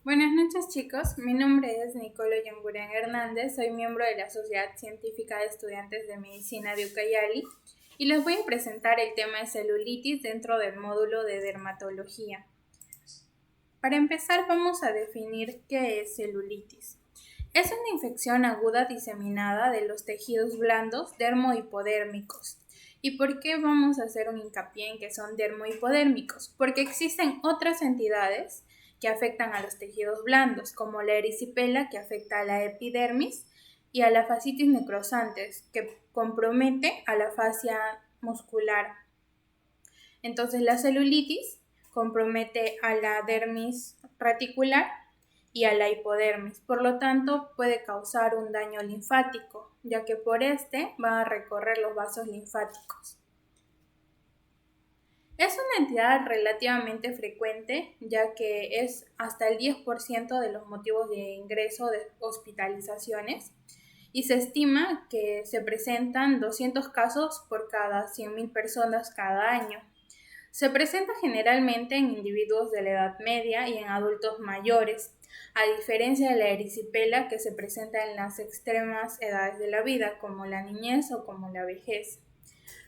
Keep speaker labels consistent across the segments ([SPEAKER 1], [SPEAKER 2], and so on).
[SPEAKER 1] Buenas noches chicos, mi nombre es Nicolo Yongurén Hernández, soy miembro de la Sociedad Científica de Estudiantes de Medicina de Ucayali y les voy a presentar el tema de celulitis dentro del módulo de dermatología. Para empezar vamos a definir qué es celulitis. Es una infección aguda diseminada de los tejidos blandos dermohipodérmicos. ¿Y por qué vamos a hacer un hincapié en que son dermohipodérmicos? Porque existen otras entidades que afectan a los tejidos blandos, como la erisipela, que afecta a la epidermis, y a la fascitis necrosantes, que compromete a la fascia muscular. Entonces, la celulitis compromete a la dermis reticular y a la hipodermis. Por lo tanto, puede causar un daño linfático, ya que por este va a recorrer los vasos linfáticos. Es una entidad relativamente frecuente, ya que es hasta el 10% de los motivos de ingreso de hospitalizaciones y se estima que se presentan 200 casos por cada 100.000 personas cada año. Se presenta generalmente en individuos de la edad media y en adultos mayores, a diferencia de la erisipela que se presenta en las extremas edades de la vida, como la niñez o como la vejez.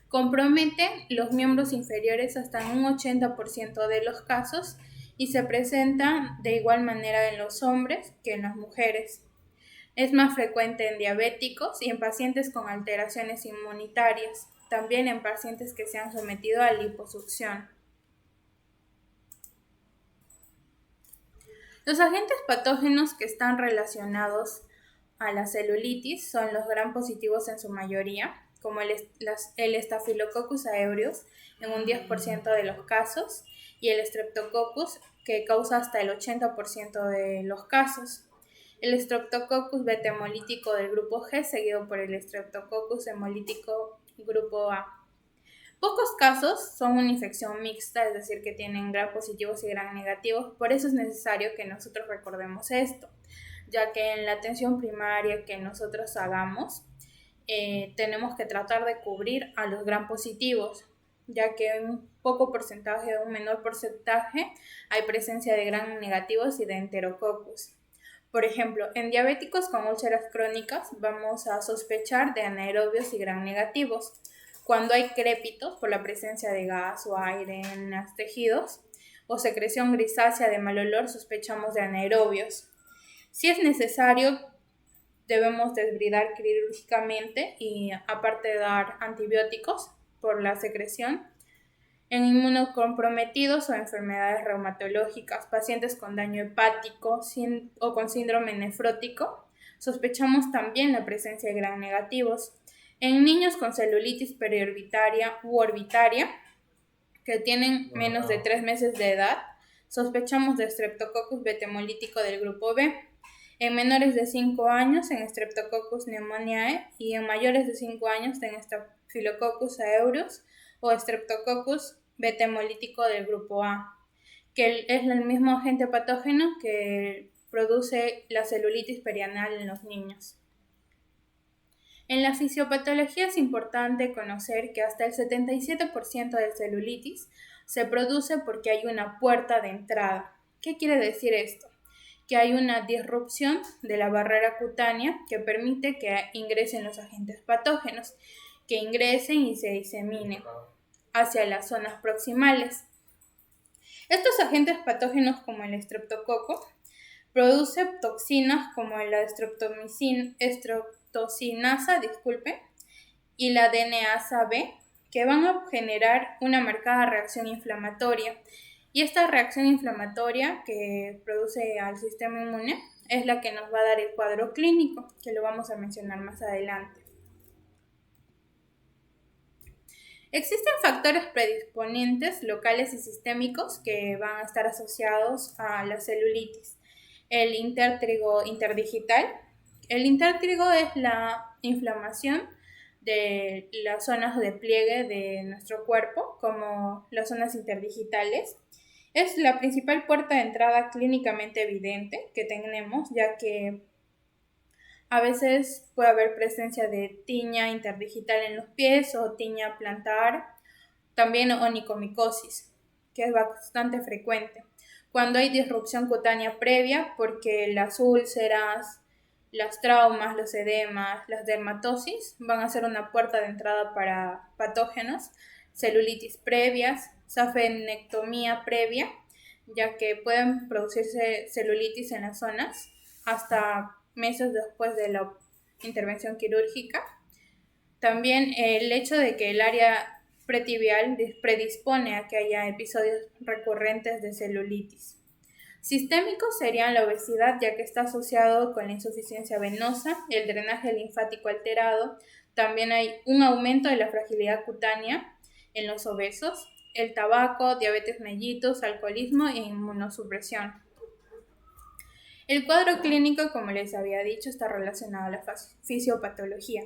[SPEAKER 1] Compromete los miembros inferiores hasta en un 80% de los casos y se presenta de igual manera en los hombres que en las mujeres. Es más frecuente en diabéticos y en pacientes con alteraciones inmunitarias, también en pacientes que se han sometido a liposucción. Los agentes patógenos que están relacionados a la celulitis son los gram positivos en su mayoría, como el Staphylococcus aureus en un 10% de los casos y el Streptococcus que causa hasta el 80% de los casos. El Streptococcus beta hemolítico del grupo G seguido por el Streptococcus hemolítico grupo A. Pocos casos son una infección mixta, es decir, que tienen gram positivos y gram negativos, por eso es necesario que nosotros recordemos esto, ya que en la atención primaria que nosotros hagamos, tenemos que tratar de cubrir a los gram positivos, ya que en un poco porcentaje o un menor porcentaje hay presencia de gram negativos y de enterococcus. Por ejemplo, en diabéticos con úlceras crónicas vamos a sospechar de anaerobios y gram negativos. Cuando hay crépitos por la presencia de gas o aire en los tejidos o secreción grisácea de mal olor, sospechamos de anaerobios. Si es necesario, debemos desbridar quirúrgicamente y aparte de dar antibióticos por la secreción. En inmunocomprometidos o enfermedades reumatológicas, pacientes con daño hepático o con síndrome nefrótico, sospechamos también la presencia de gram negativos. En niños con celulitis periorbitaria u orbitaria, que tienen menos de 3 meses de edad, sospechamos de Streptococcus beta hemolítico del grupo B. En menores de 5 años en Streptococcus pneumoniae y en mayores de 5 años en Staphylococcus aureus o Streptococcus beta hemolítico del grupo A, que es el mismo agente patógeno que produce la celulitis perianal en los niños. En la fisiopatología es importante conocer que hasta el 77% de celulitis se produce porque hay una puerta de entrada. ¿Qué quiere decir esto? Que hay una disrupción de la barrera cutánea que permite que ingresen los agentes patógenos, que ingresen y se diseminen hacia las zonas proximales. Estos agentes patógenos como el estreptococo producen toxinas como la streptocinasa, y la DNasa B, que van a generar una marcada reacción inflamatoria. Y esta reacción inflamatoria que produce al sistema inmune es la que nos va a dar el cuadro clínico, que lo vamos a mencionar más adelante. Existen factores predisponentes locales y sistémicos que van a estar asociados a la celulitis. El intertrigo interdigital. El intertrigo es la inflamación de las zonas de pliegue de nuestro cuerpo, como las zonas interdigitales. Es la principal puerta de entrada clínicamente evidente que tenemos, ya que a veces puede haber presencia de tiña interdigital en los pies o tiña plantar, también onicomicosis, que es bastante frecuente. cuando hay disrupción cutánea previa, porque las úlceras, las traumas, los edemas, las dermatosis van a ser una puerta de entrada para patógenos, celulitis previas, safenectomía previa, ya que pueden producirse celulitis en las zonas hasta meses después de la intervención quirúrgica. También el hecho de que el área pretibial predispone a que haya episodios recurrentes de celulitis. Sistémicos serían la obesidad, ya que está asociado con la insuficiencia venosa, el drenaje linfático alterado. También hay un aumento de la fragilidad cutánea en los obesos, el tabaco, diabetes mellitus, alcoholismo e inmunosupresión. El cuadro clínico, como les había dicho, está relacionado a la fisiopatología.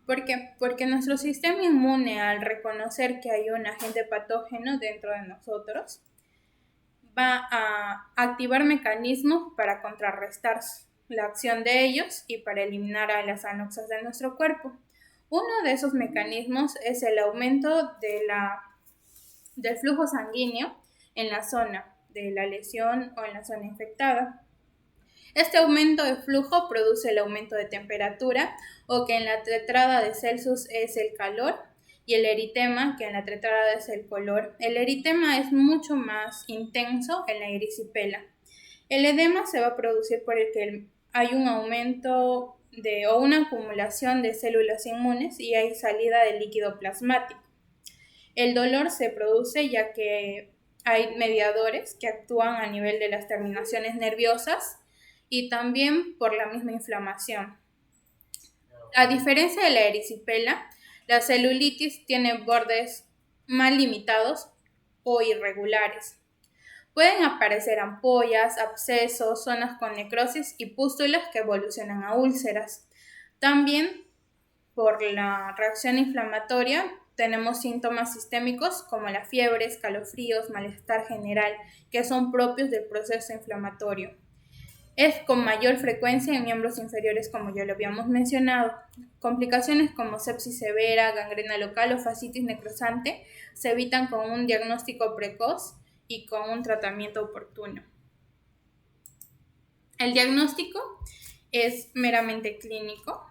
[SPEAKER 1] ¿Por qué? Porque nuestro sistema inmune, al reconocer que hay un agente patógeno dentro de nosotros, va a activar mecanismos para contrarrestar la acción de ellos y para eliminar a las anoxas de nuestro cuerpo. Uno de esos mecanismos es el aumento del flujo sanguíneo en la zona de la lesión o en la zona infectada. Este aumento de flujo produce el aumento de temperatura, o que en la tetrada de Celsius es el calor, y el eritema, que en la tetrada es el color. El eritema es mucho más intenso en la erisipela. El edema se va a producir por el que hay un aumento o una acumulación de células inmunes y hay salida de líquido plasmático. El dolor se produce ya que hay mediadores que actúan a nivel de las terminaciones nerviosas y también por la misma inflamación. A diferencia de la erisipela, la celulitis tiene bordes más limitados o irregulares. Pueden aparecer ampollas, abscesos, zonas con necrosis y pústulas que evolucionan a úlceras. También, por la reacción inflamatoria, tenemos síntomas sistémicos como la fiebre, escalofríos, malestar general, que son propios del proceso inflamatorio. Es con mayor frecuencia en miembros inferiores, como ya lo habíamos mencionado. Complicaciones como sepsis severa, gangrena local o fascitis necrosante se evitan con un diagnóstico precoz y con un tratamiento oportuno. El diagnóstico es meramente clínico,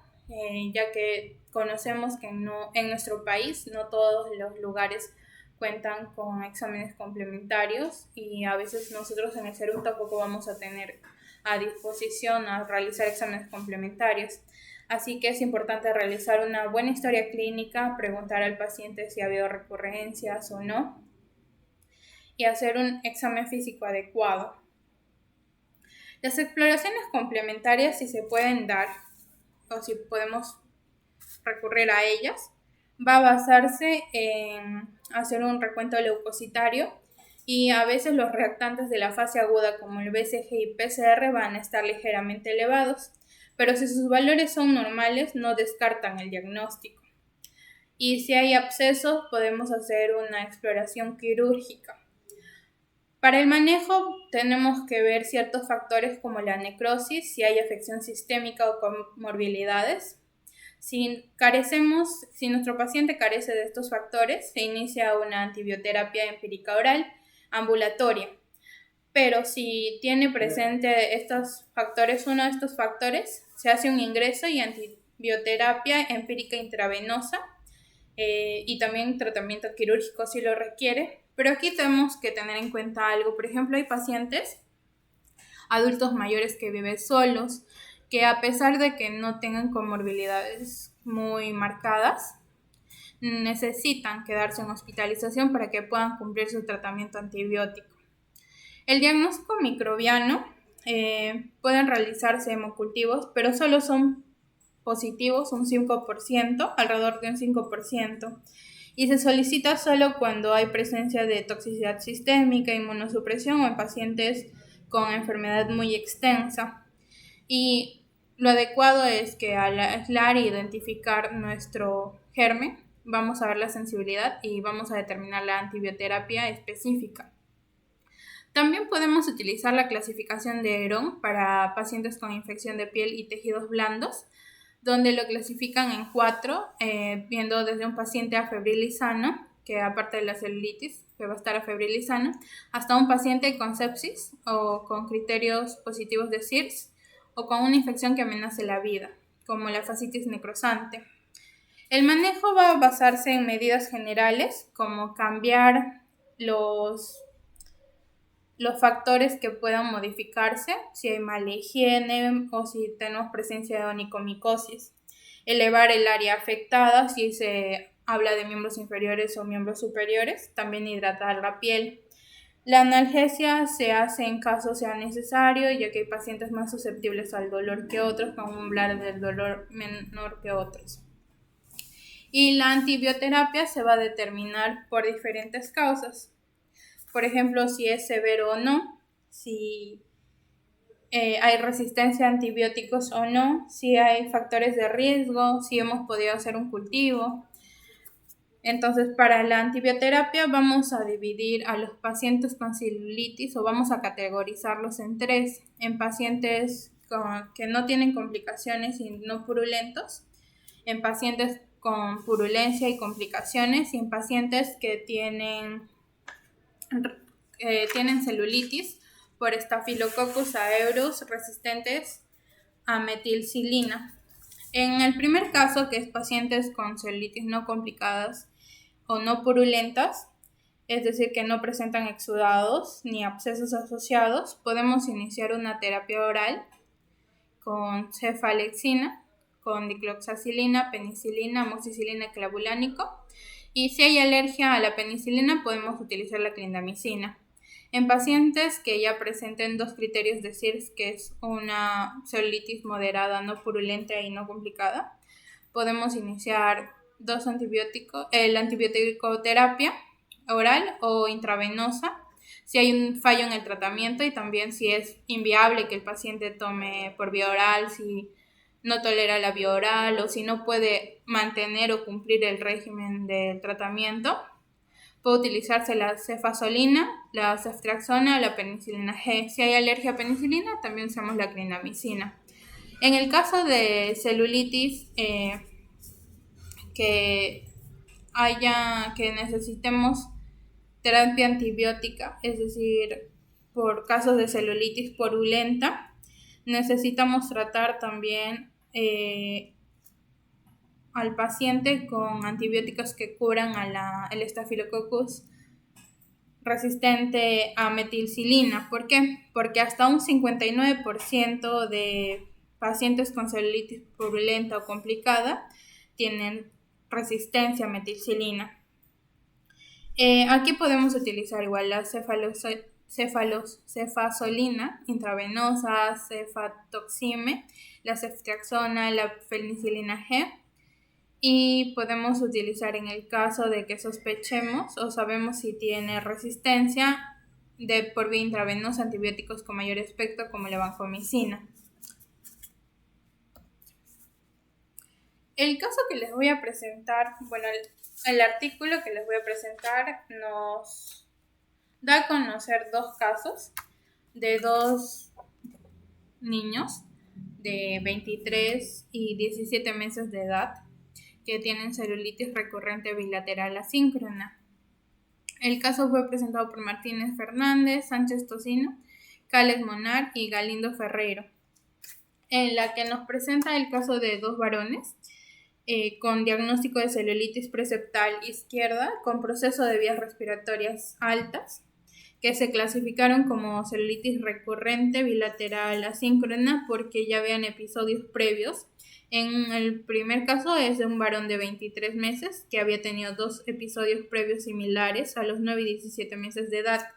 [SPEAKER 1] ya que conocemos que en nuestro país no todos los lugares cuentan con exámenes complementarios y a veces nosotros en el CERUM tampoco vamos a tener a disposición a realizar exámenes complementarios. Así que es importante realizar una buena historia clínica, preguntar al paciente si ha habido recurrencias o no y hacer un examen físico adecuado. Las exploraciones complementarias, si se pueden dar o si podemos recurrir a ellas, va a basarse en hacer un recuento leucocitario y a veces los reactantes de la fase aguda como el BCG y PCR van a estar ligeramente elevados, pero si sus valores son normales no descartan el diagnóstico. Y si hay abscesos podemos hacer una exploración quirúrgica. Para el manejo tenemos que ver ciertos factores como la necrosis, si hay afección sistémica o comorbilidades. Si nuestro paciente carece de estos factores, se inicia una antibioterapia empírica oral ambulatoria. Pero si tiene presente estos factores, uno de estos factores, se hace un ingreso y antibioterapia empírica intravenosa y también tratamiento quirúrgico si lo requiere. Pero aquí tenemos que tener en cuenta algo. Por ejemplo, hay pacientes adultos mayores que viven solos, que a pesar de que no tengan comorbilidades muy marcadas, necesitan quedarse en hospitalización para que puedan cumplir su tratamiento antibiótico. El diagnóstico microbiano pueden realizarse hemocultivos, pero solo son positivos un 5%, alrededor de un 5%, y se solicita solo cuando hay presencia de toxicidad sistémica, inmunosupresión o en pacientes con enfermedad muy extensa. Y lo adecuado es que al aislar e identificar nuestro germen, vamos a ver la sensibilidad y vamos a determinar la antibioterapia específica. También podemos utilizar la clasificación de Herón para pacientes con infección de piel y tejidos blandos, donde lo clasifican en 4, viendo desde un paciente afebril y sano, que aparte de la celulitis, que va a estar afebrilizando, hasta un paciente con sepsis o con criterios positivos de SIRS o con una infección que amenace la vida, como la fascitis necrosante. El manejo va a basarse en medidas generales, como cambiar los factores que puedan modificarse, si hay mala higiene o si tenemos presencia de onicomicosis. Elevar el área afectada, si se habla de miembros inferiores o miembros superiores. También hidratar la piel. La analgesia se hace en caso sea necesario, ya que hay pacientes más susceptibles al dolor que otros, con un umbral del dolor menor que otros. Y la antibioterapia se va a determinar por diferentes causas. Por ejemplo, si es severo o no, si hay resistencia a antibióticos o no, si hay factores de riesgo, si hemos podido hacer un cultivo. Entonces, para la antibioterapia vamos a dividir a los pacientes con celulitis o vamos a categorizarlos en 3, en pacientes que no tienen complicaciones y no purulentos, en pacientes con purulencia y complicaciones y en pacientes que tienen celulitis por Staphylococcus aureus resistentes a metilcilina. En el primer caso, que es pacientes con celulitis no complicadas o no purulentas, es decir, que no presentan exudados ni abscesos asociados, podemos iniciar una terapia oral con cefalexina, con dicloxacilina, penicilina, amoxicilina y clavulánico. Y si hay alergia a la penicilina, podemos utilizar la clindamicina. En pacientes que ya presenten 2 criterios de SIRS, que es una celulitis moderada, no purulenta y no complicada, podemos iniciar la antibioticoterapia oral o intravenosa, si hay un fallo en el tratamiento y también si es inviable que el paciente tome por vía oral, si no tolera la vía oral o si no puede mantener o cumplir el régimen del tratamiento. Puede utilizarse la cefazolina, la ceftriaxona o la penicilina G. Si hay alergia a penicilina, también usamos la clindamicina. En el caso de celulitis que necesitemos terapia antibiótica, es decir, por casos de celulitis purulenta, necesitamos tratar también al paciente con antibióticos que curan el Staphylococcus resistente a metilcilina. ¿Por qué? Porque hasta un 59% de pacientes con celulitis purulenta o complicada tienen resistencia a metilcilina. Aquí podemos utilizar igual la cefazolina intravenosa, cefatoxime, la ceftriaxona, la penicilina G. Y podemos utilizar en el caso de que sospechemos o sabemos si tiene resistencia por vía intravenosa antibióticos con mayor espectro como la vancomicina. El caso que les voy a presentar, el artículo que les voy a presentar nos da a conocer 2 casos de 2 niños de 23 y 17 meses de edad que tienen celulitis recurrente bilateral asíncrona. El caso fue presentado por Martínez Fernández, Sánchez Tocino, Cales Monar y Galindo Ferreiro, en la que nos presenta el caso de 2 varones con diagnóstico de celulitis preseptal izquierda con proceso de vías respiratorias altas, que se clasificaron como celulitis recurrente bilateral asíncrona porque ya habían episodios previos. En el primer caso es de un varón de 23 meses que había tenido 2 episodios previos similares a los 9 y 17 meses de edad.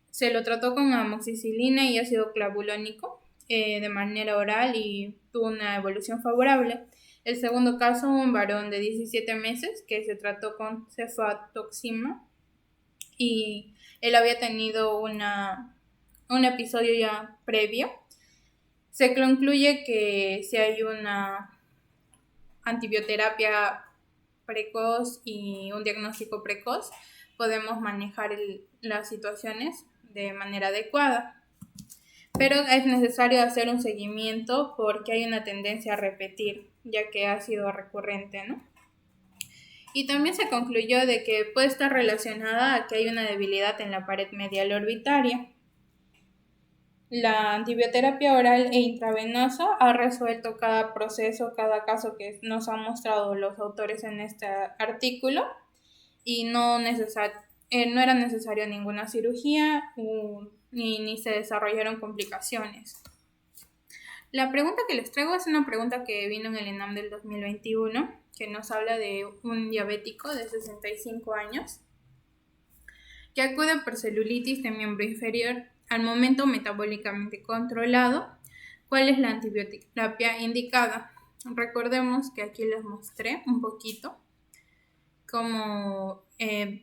[SPEAKER 1] Se lo trató con amoxicilina y ácido clavulónico de manera oral y tuvo una evolución favorable. El segundo caso, un varón de 17 meses que se trató con cefatoxima y él había tenido un episodio ya previo. Se concluye que si hay una antibioterapia precoz y un diagnóstico precoz, podemos manejar las situaciones de manera adecuada. Pero es necesario hacer un seguimiento porque hay una tendencia a repetir, ya que ha sido recurrente, ¿no? Y también se concluyó de que puede estar relacionada a que hay una debilidad en la pared medial orbitaria. La antibioterapia oral e intravenosa ha resuelto cada proceso, cada caso que nos han mostrado los autores en este artículo y no era necesaria ninguna cirugía ni se desarrollaron complicaciones. La pregunta que les traigo es una pregunta que vino en el ENAM del 2021, que nos habla de un diabético de 65 años que acude por celulitis de miembro inferior al momento metabólicamente controlado. ¿Cuál es la antibioterapia indicada? Recordemos que aquí les mostré un poquito cómo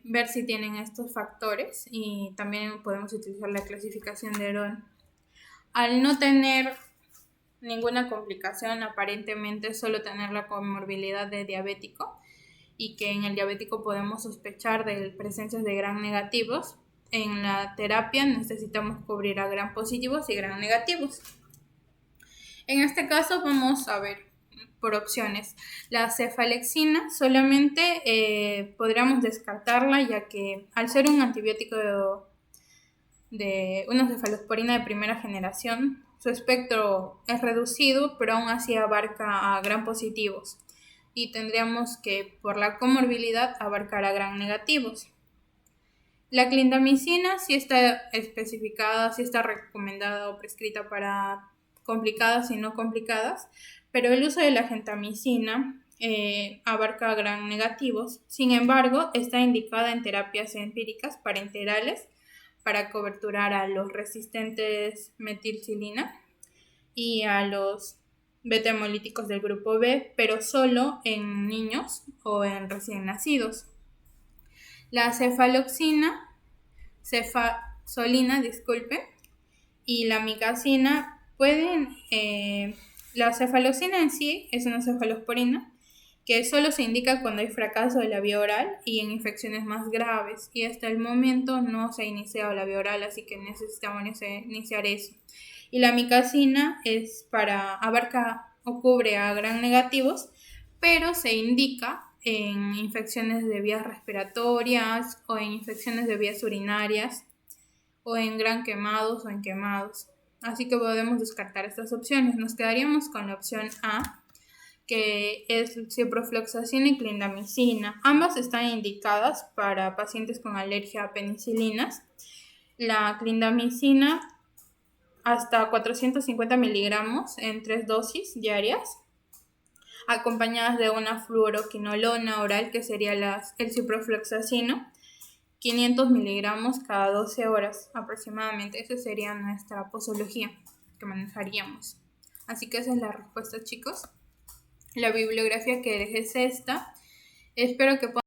[SPEAKER 1] ver si tienen estos factores y también podemos utilizar la clasificación de Heron. Al no tener ninguna complicación, aparentemente solo tener la comorbilidad de diabético y que en el diabético podemos sospechar de presencias de gram negativos, en la terapia necesitamos cubrir a gram positivos y gram negativos. En este caso vamos a ver por opciones. La cefalexina solamente podríamos descartarla, ya que al ser un antibiótico de una cefalosporina de primera generación, su espectro es reducido, pero aún así abarca a gram positivos y tendríamos que, por la comorbilidad, abarcar a gram negativos. La clindamicina sí está especificada, sí está recomendada o prescrita para complicadas y no complicadas, pero el uso de la gentamicina abarca gram negativos. Sin embargo, está indicada en terapias empíricas parenterales para coberturar a los resistentes metilcilina y a los beta-hemolíticos del grupo B, pero solo en niños o en recién nacidos. La cefazolina, y la micacina pueden... la cefaloxina en sí es una cefalosporina que solo se indica cuando hay fracaso de la vía oral y en infecciones más graves, y hasta el momento no se ha iniciado la vía oral, así que necesitamos iniciar eso. Y la micacina abarca o cubre a gram negativos, pero se indica en infecciones de vías respiratorias o en infecciones de vías urinarias o en gran quemados o en quemados. Así que podemos descartar estas opciones. Nos quedaríamos con la opción A, que es ciprofloxacina y clindamicina. Ambas están indicadas para pacientes con alergia a penicilinas. La clindamicina hasta 450 miligramos en 3 dosis diarias, acompañadas de una fluoroquinolona oral, que sería el ciprofloxacino, 500 miligramos cada 12 horas aproximadamente. Esa sería nuestra posología que manejaríamos. Así que esa es la respuesta, chicos. La bibliografía que dejé es esta. Espero que puedan